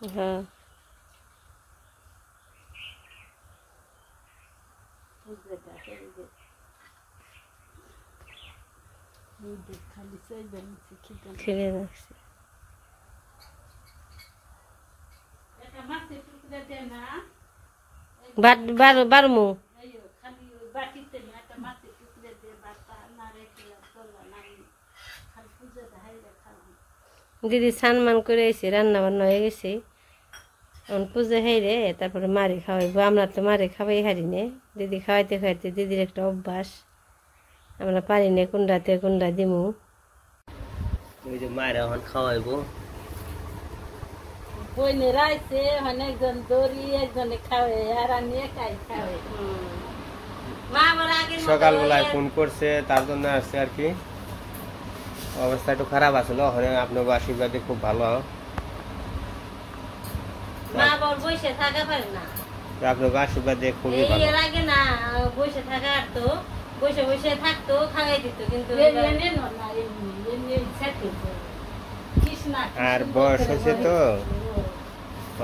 হ্যাঁ ছেড়ে রাখছে বারমু দিদি স্নান করে এসে রান্না বান্না হয়ে গেছে এখন পুজো হেরে তারপরে মারি খাওয়াইবো আমরা তো মারি খাওয়াই হারি নে দিদি খাওয়াইতে খাওয়াইতে দিদির একটা অভ্যাস আমরা পারি না কোনটাতে কোনটা দিমু ওই যে মায়ের এখন খাওয়াইবো বইনেরা আইছে অনেকজন দড়ি একজনে খাওয়াই আর আমি একাই খাওয়াই সকালবেলায় ফোন করছে তার জন্য আসছে আর কি অবস্থা একটু খারাপ আসলো ওখানে আপনার আশীর্বাদে খুব ভালো আপনার আশীর্বাদে খুবই ভালো আগে না বসে থাকা তো বসে বসে থাকতো খাওয়াই দিত কিন্তু আর বয়স হয়েছে তো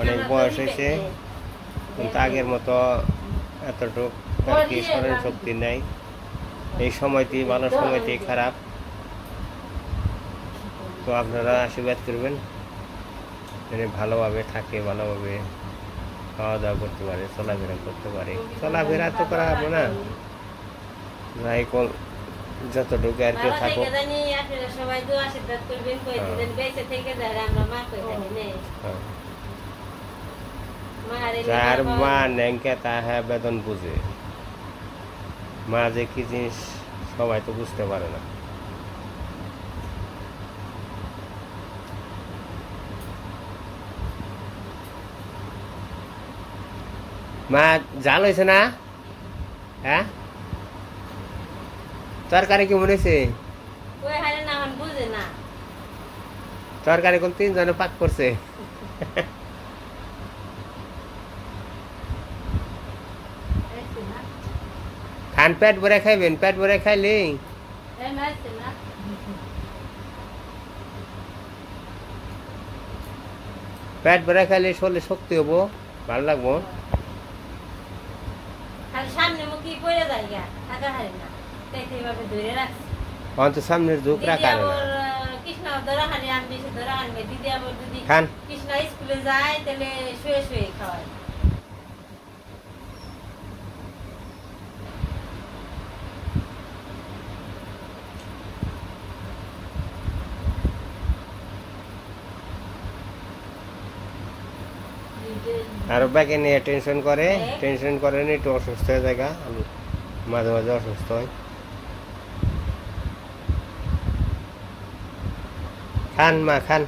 অনেক বয়স হয়েছে কিন্তু আগের মতো এতটুক আর কি স্মরণ শক্তি নেই এই সময়টি ভালো সময়টি খারাপ তো আপনারা আশীর্বাদ করবেন মানে ভালোভাবে থাকে ভালোভাবে খাওয়া দাওয়া করতে পারে চলাফেরা করতে পারে চলাফেরা তো করা হবে না যাই কোন যতটুকু আর কি থাকো যার মা নেংকে তাহা বেদন বুঝে মা যে কি জিনিস সবাই তো বুঝতে পারে না মা জাল হয়েছে না হ্যাঁ তরকারি কি মনে হয়েছে তরকারি কোন 3 জনে পাক করছে খান পেট ভরে খাইবেন পেট ভরে খাইলে পেট ভরে খাইলে শরীরে শক্তি হবো ভালো লাগবো সামনের ঝুঁক রাখা খান কৃষ্ণা স্কুলে যায় তাহলে শুয়ে শুয়ে খাওয়ায় আর ব্যাকে নিয়ে টেনশন করে একটু অসুস্থ হয়ে যায় আমি মাঝে মাঝে অসুস্থ হয় খান মা খান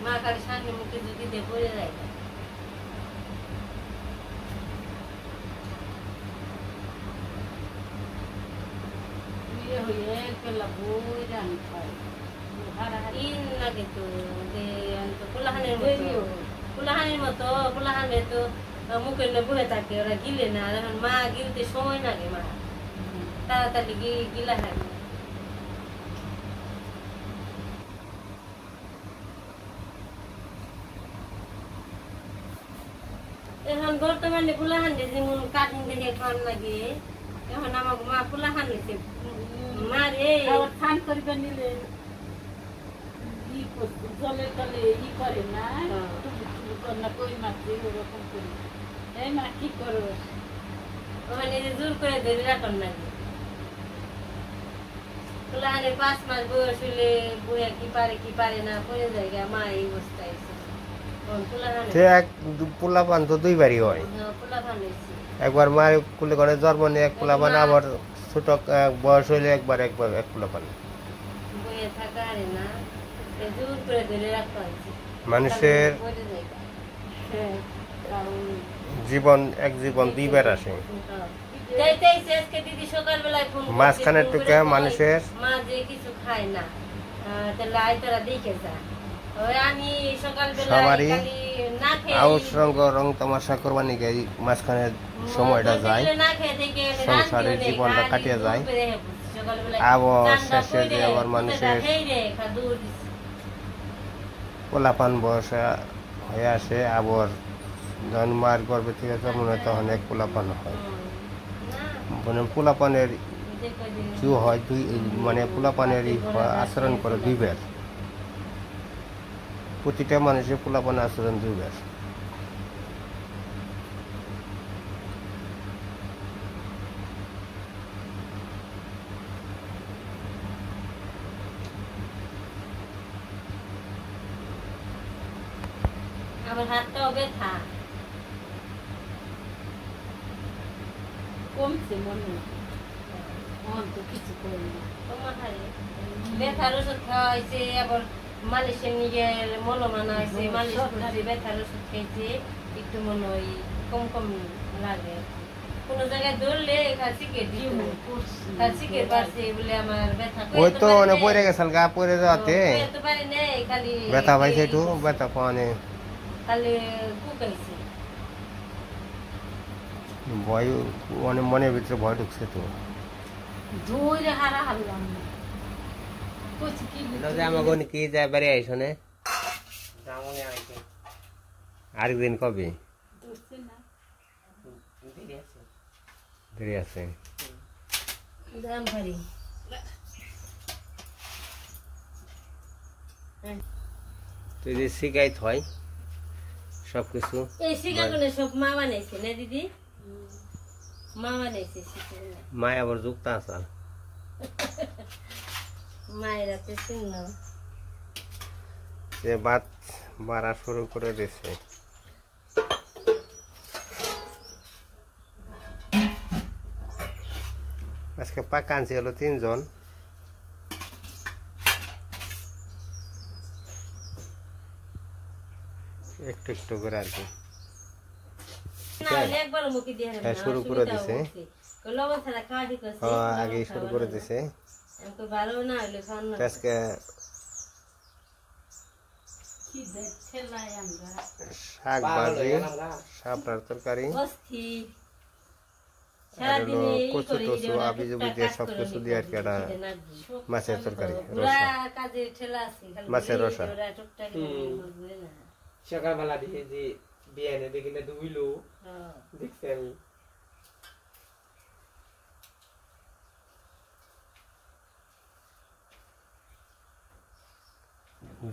মা কালী সামনে মুখে যদি দিয়ে পড়ে যায় পোলাহানের মতো পোলাহানে তো মুখের বসে থাকে ওরা গিলে না মা গিলতে সময় লাগে মা তাড়াতাড়ি গিলা হয় এখন বর্তমানে পোলাহান যেমন কাঠিন দেখে খান লাগে এখন আমার মা পোলাহান হয়েছে মা রে খান করবে নিলে জলের তলে করে না কই মাছ ওরকম করি এই মা কি করো ওখানে জোর করে ধরে রাখার লাগে পোলাহানে 5 মাস বয়স হলে বইয়া কি পারে না পড়ে যায় মা এই অবস্থায় পোলাপান তো দুইবারই হয় একবার মায়ের কুলে করে জন্ম নিয়ে এক পোলাপান আবার ছোট বয়স হইলে একবার এক পোলাপান মানুষের জীবন এক জীবন দুইবার আসে। যাইতেইছে আজকে দিদি সকালবেলায় ফোন করছে, মাঝখানের ফোন টুকে করে কয়, মানুষের মা যে কিছু খায় না, তাহলে আয় তোরা দেখে যা। ওই আমি সকালবেলায় সবারই খালি না খেয়ে আউশ রঙ্গ রং তামাশা করবানি গাই মাঝখানের সময়টা যায়, না খেয়ে থেকে সংসারের জীবনটা কাটিয়ে যায়। আবার শেষে যে আবার মানুষের পোলাপান বয়স হয়ে আসে, আবার যখন মার গর্ভে থেকে জন্ম হয় তখন এক পোলাপান হয়, মানে পোলাপানের কি হয় দুই, মানে পোলাপানের আচরণ করে দুইবার, প্রতিটা মানুষের পোলাপানের আচরণ দুইবার। আমার হাতটাও ব্যথা কমছে মনে হয়, তো কিছু করে না। তোমার হারে ব্যথার ওষুধ খাওয়া হয়েছে, আবার মালিশের নিজের মলমানা হয়েছে, মালিশ করছে, ব্যথার ওষুধ খেয়েছে, একটু মনে হয় কম কম লাগে। কোন জায়গায় ধরলে শিখে দিত, শিখে পারছে বলে আমার ব্যথা ওই তো মানে পড়ে গেছিল গা, পড়ে যাওয়াতে তো পারি নেই, খালি ব্যথা পাইছে, একটু ব্যথা পাওয়ানে খালি কুকাইছে। ভয় মানে মনের ভিতরে ভয় ঢুকছে তো। ধরে হারা হারলাম না, কইছি কি আমাকে কি যায় বাড়ি আইসো নে আরেকদিন কবে ধরছে না, দেরি আছে। দাম ভারী তুই যে শিকায়ত হয় সবকিছু, এই শিকাগুলো সব মা বানাইছে না দিদি, মা বানাইছে শিকাগুলো, মায় আবার যুক্ত আছে, মায়ের হাতে শুনলাম সে ভাত বাড়া শুরু করে দিয়েছে। আজকে পাকা আনছি হলো 3 জন, একটু একটু করে আর কি শুরু করে দিছে, আগে শুরু করে দিছে। আজকে শাক ভাজি, শাপলার তরকারি, কচু টচু আবি জুবি দিয়ে সবকিছু দিয়ে আর কি একটা মাছের তরকারি, মাছের রসা। সকালবেলা দেখে যে বিয়ানে দেখি না দুইলো দেখছি আমি।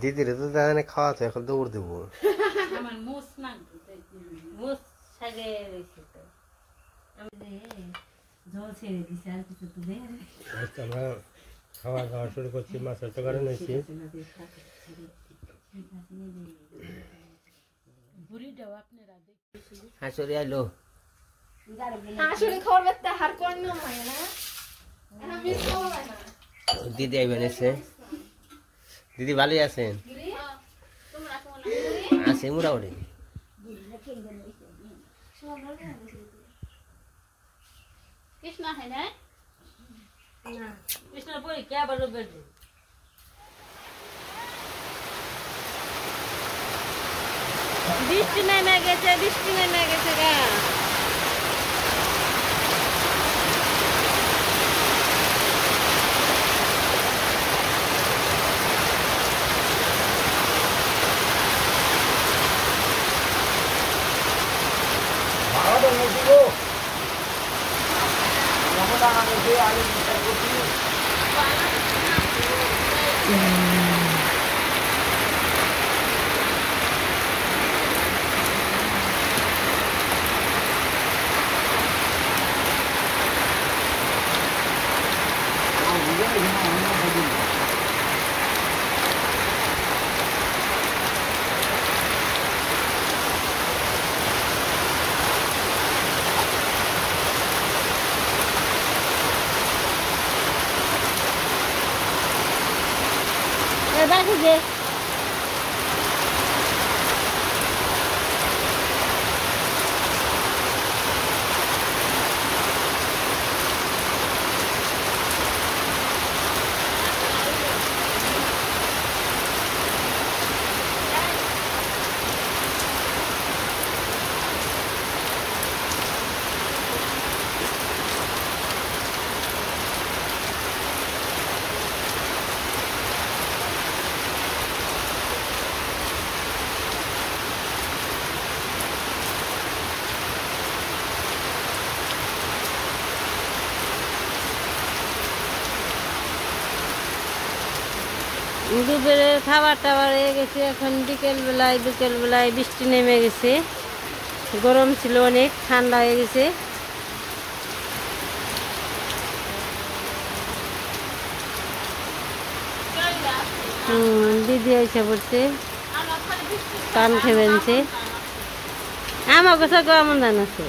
দিদির তো জানে খাওয়া তো এখন দৌড় দেবো, আমার মুস না মুস সাগে রয়েছে তো, আমি জল ছেড়ে দিছি আর কিছু তো দেয়। আমরা খাওয়া খাওয়া শুরু করছি, মাছের তরকারি নিয়েছি। বুড়িটাও আপনারা দেখছেন হাসুরি আইলো, আসলে খবর বেতে হার কোন না হয় না, আমি তো না দিদি আইবেন এসে। দিদি ভালোই আছেন? তোমরা কোন আছে মোটামুটি। কৃষ্ণ হয় না না কৃষ্ণ পরে কে আবার বেড়ে বৃষ্টি নেমে গেছে, বৃষ্টি নেমে গেছে গা। বাকি যে দুপুরে খাবার টাবার হয়ে গেছে, এখন বিকেলবেলায় বৃষ্টি নেমে গেছে। গরম ছিল অনেক, ঠান্ডা হয়ে গেছে। দিদি এসে পড়ছে, কান খেবেনছে। আমার কথা কেমন ধান আছে?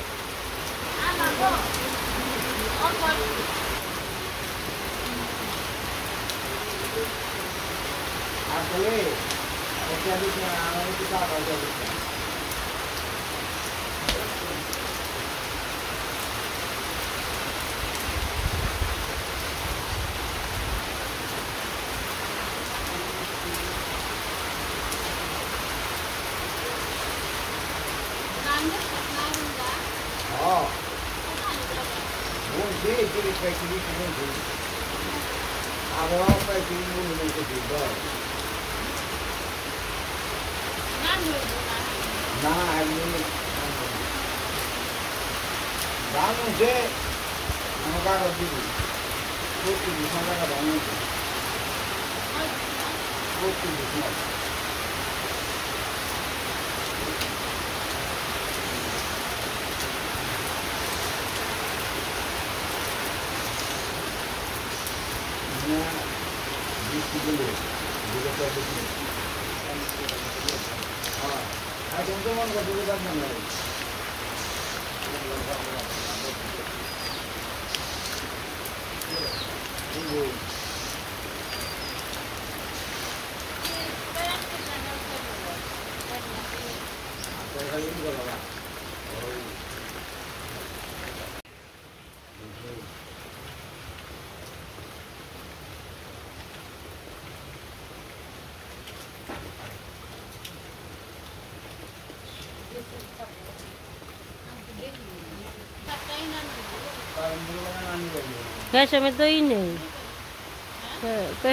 হ্যাঁ সময় তো নেই,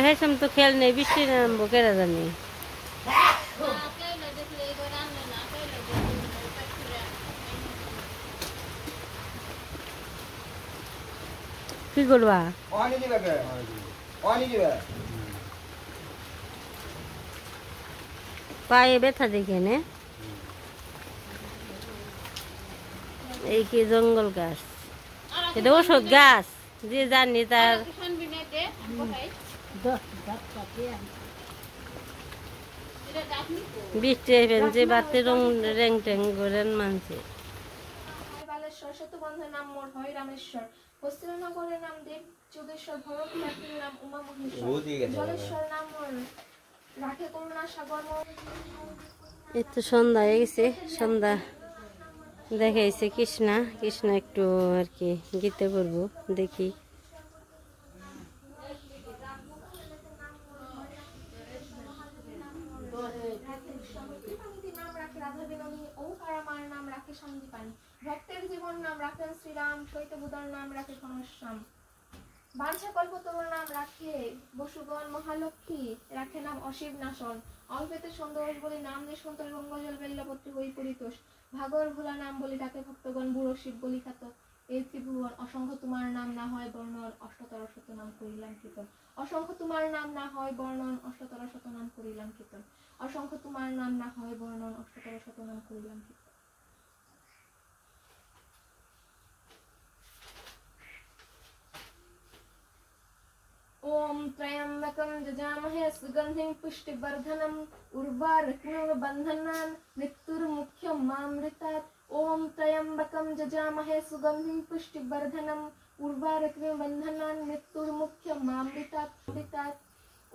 হ্যাঁ সময় তো খেয়াল নেই, বৃষ্টি নামবো কেরা জানি। কি করবা? পায়ে ব্যথা দেখে নে। এই কি জঙ্গল গাছ, এটা ওষুধ গাছ, যে জানি তার বৃষ্টি ফেলছে, বাতে রেং টেং করেন মানছে। বালেশ্বর শতবন্ধের নাম মোর হয় রামেশ্বর, হস্তিনগরের নাম দেব যোগেশ্বর, ভরত খ্যাতির নাম উমা মহেশ্বর, জলেশ্বর নাম মোর রাখে করুণা সাগর। এই তো সন্ধ্যা হয়ে গেছে, সন্ধ্যা দেখাইছে কৃষ্ণা একটু আর কি গীতে করবো, দেখি। ভক্তের জীবন নাম রাখেন শ্রীরাম, শৈতবুদার নাম রাখে ঘনশ্যাম, বাঞ্ছা কল্পতরুর নাম রাখে বসুগণ, মহালক্ষ্মী রাখে নাম অশিব নাশন, অল্পেতে সন্দোষ বলি নাম যে সন্তোষ, গঙ্গজল বেল্লপত্রী হই পরিতোষ, ভাগর ভোলা নাম বলি ডাকে ভক্তগণ, বুড়ো শিব বলি খ্যাত এই ত্রিভুবন, অসংখ্য তোমার নাম না হয় বর্ণন, অষ্টতর শত নাম করিলাম কীর্তন, অসংখ্য তোমার নাম না হয় বর্ণন, অষ্টতর শত নাম করিলাম কীর্তন, অসংখ্য তোমার নাম না হয় বর্ণন, অষ্টতর শত নাম করিলাম কীর্তন। ओम त्र्यंबकं यजामहे सुगंधिं पुष्टिवर्धनम् उर्वारुकमिव बन्धनान् मृत्युर्मुख्यमामृतात्। ओम त्र्यंबकं यजामहे सुगंधिं पुष्टिवर्धनम् उर्वारुकमिव बन्धनान् मृत्युर्मुख्यमामृतात्।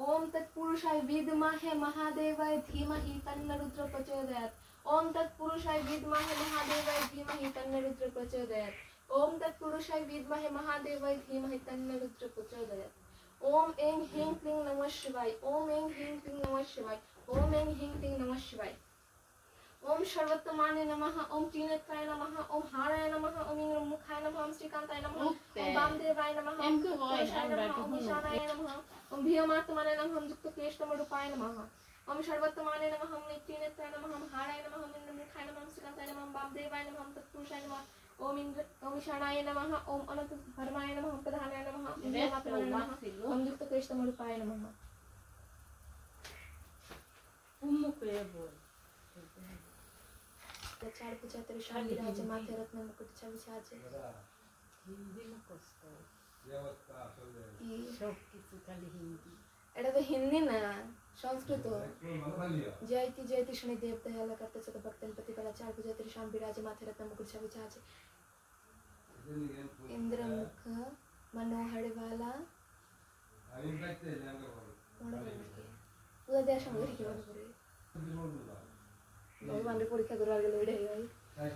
ओम तत्पुरुषाय विद्महे महादेवाय धीमहि तन्नो रुद्र प्रचोदयात्। ओम तत्पुरुषाय विद्महे महादेवाय धीमहि तन्नो रुद्र प्रचोदयात्। ओम तत्पुरुषाय विद्महे महादेवाय धीमहि तन्नो रुद्र प्रचोदयात्। ओम ऐं ह्रीं क्लीं नमः शिवाय। ओम ऐं ह्रीं क्लीं नमः शिवाय। ओम ऐं ह्रीं क्लीं नमः शिवाय। ओम सर्वोत्तमाय नमः। ओम त्रिनेत्राय नमः। ओम हाराय नमः। ओम इंद्रमुखाय नमः। ओम श्रीकांताय नमः। ओम वामदेवाय नमः। ओम कृष्णाय नमः। ओम ईशानाय नमः। ओम भीमात्मने नमः। ओम युक्तक्लेशतमरूपाय नमः। ओम सर्वोत्तमाय नमः। ओम त्रिनेत्राय नमः। ओम हाराय नमः। ओम इंद्रमुखाय नमः। ओम श्रीकांताय नमः। ओम वामदेवाय नमः। ओम तत्पुरुषाय नमः। ओम ईशानाय नमः। ओम अनंत धर्माय नमः। ओम प्रधानाय नमः। ओम भीमात्मने नमः। ओम युक्तक्लेशतमरूपाय नमः। উম্মুকে বল चार पूजा तेरे शादी राज माथे रत्न मुकुट छवि छाजे হিন্দি মুখস্থ ये সব কিছু খালি হিন্দি এটা তো হিন্দি না সংস্কৃত जयति जयति शनि देवता हला करते सत भक्तन प्रतिपला चार पूजा तेरे शाम विराज माथे रत्न मुकुट छवि छाजे इंद्र मुख मनोहर वाला पूरा देश में लिखी बात करे भगवान रे परीक्षा करवा गेल ओइडे भाई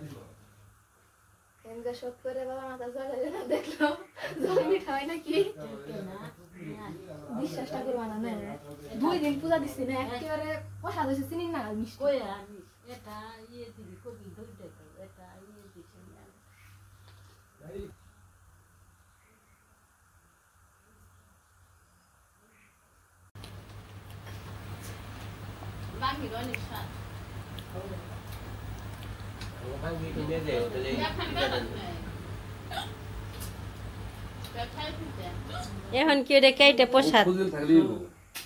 एंगा शॉट करे बाबा माता जले ना देखलो জল মিঠাই নাকি বিশ্বাসটা করবানা না দুই দিন পূজা দিছি না একেবারে পয়সা দিছি চিনি না মিষ্টি কই আনিস এটা ইয়ে দিবি কবি ধরতে তো এটা ইয়ে দিছি না বাকি রনি সাত ভাঙি তুমি যে তাহলে এখন কি ওটা কেটে প্রসাদ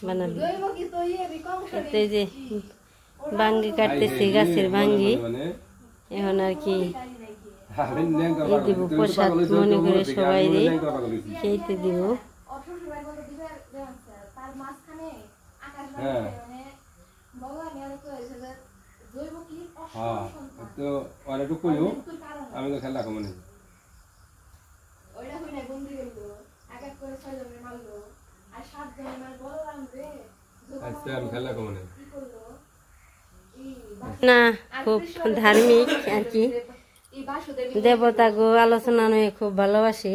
বানাবি দইব কি তো ইয়ে রিকম এতে যে ভাঙ্গি কাটতেছি গাছের ভাঙ্গি এখন আর কি এই দিব প্রসাদ মনে করে সবাই রে খেতে দিব অঠর সবাই বলে দিবে তার মাঝখানে আকাশ মানে ভগবান এর তো হইছে যে দইব কি হ্যাঁ তো ওরা কইও আমি তো খেলা কমনে ওইটা হইনা বন্দি গেল এক এক করে 6 জনের মারলো আর 7 জনের মার বলরাম রে আচ্ছা আমি খেলা কমনে কি করলো না খুব ধার্মিক আর কি এই বাসুদেবী দেবতা গো আলোচনা নিয়ে খুব ভালোবাসি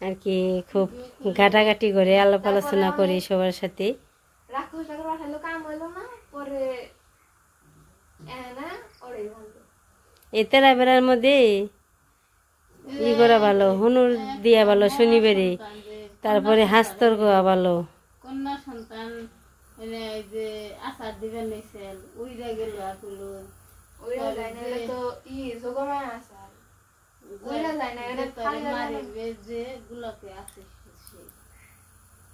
আর কি খুব ঘাটাঘাটি করে আলাপ আলোচনা করি সবার সাথে রাক্ষস ঠাকুর পাঠালো কাম হইলো না পরে না ওরে বলতো এই তেরা বেড়ার মধ্যে ই করা ভালো হুনুর দিয়া ভালো শনিবারে তারপরে হাস্তর গোয়া ভালো কন্যা সন্তান মানে এই যে আচার দিবেন নিছেন উইরা গেল আকুলো ওইরা যায় না এটা তো ই যোগমা আছে ওইরা যায় না এটা খালি মারিবে যে গুলোকে আছে সে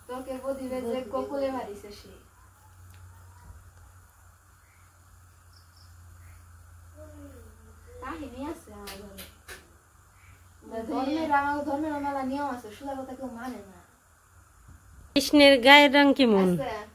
তোকে বদিবে যে কোকুলে মারিছে সে কাহিনী আছে আমাদের ধর্মের মেলা নিয়ম আছে সুদা কথা কেউ মানে না কৃষ্ণের গায়ের রং কেমন আছে